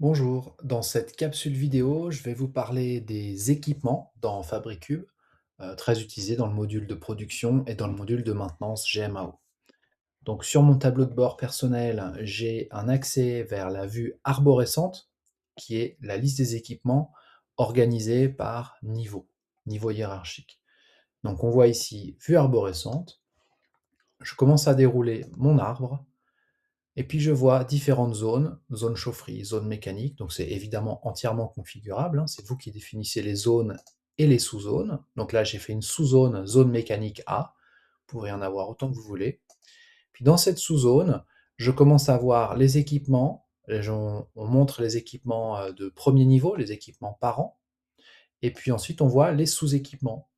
Bonjour, dans cette capsule vidéo, je vais vous parler des équipements dans Fabricube, très utilisés dans le module de production et dans le module de maintenance GMAO. Donc sur mon tableau de bord personnel, j'ai un accès vers la vue arborescente, qui est la liste des équipements organisés par niveau hiérarchique. Donc on voit ici vue arborescente, je commence à dérouler mon arbre, et puis je vois différentes zones, zone chaufferie, zone mécanique, donc c'est évidemment entièrement configurable, hein, c'est vous qui définissez les zones et les sous-zones. Donc là j'ai fait une sous-zone, zone mécanique A, vous pourrez en avoir autant que vous voulez. Puis dans cette sous-zone, je commence à voir les équipements, on montre les équipements de premier niveau, les équipements parents, et puis ensuite on voit les sous-équipements.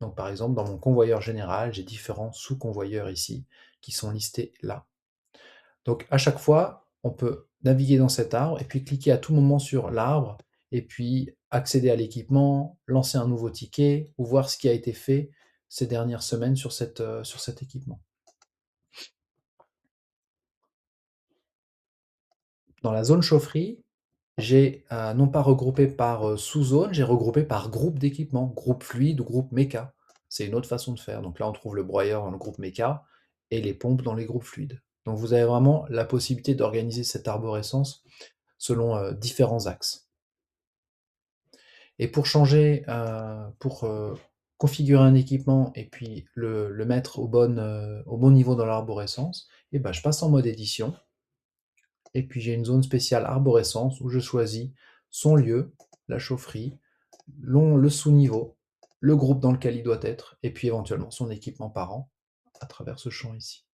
Donc par exemple dans mon convoyeur général, j'ai différents sous-convoyeurs ici qui sont listés là. Donc à chaque fois, on peut naviguer dans cet arbre et puis cliquer à tout moment sur l'arbre et puis accéder à l'équipement, lancer un nouveau ticket ou voir ce qui a été fait ces dernières semaines sur cet équipement. Dans la zone chaufferie, j'ai non pas regroupé par sous-zone, j'ai regroupé par groupe d'équipements, groupe fluide ou groupe méca. C'est une autre façon de faire. Donc là, on trouve le broyeur dans le groupe méca et les pompes dans les groupes fluides. Donc vous avez vraiment la possibilité d'organiser cette arborescence selon différents axes. Et pour changer, configurer un équipement et puis le mettre au bon niveau dans l'arborescence, et ben, je passe en mode édition et puis j'ai une zone spéciale arborescence où je choisis son lieu, la chaufferie, le sous-niveau, le groupe dans lequel il doit être et puis éventuellement son équipement parent à travers ce champ ici.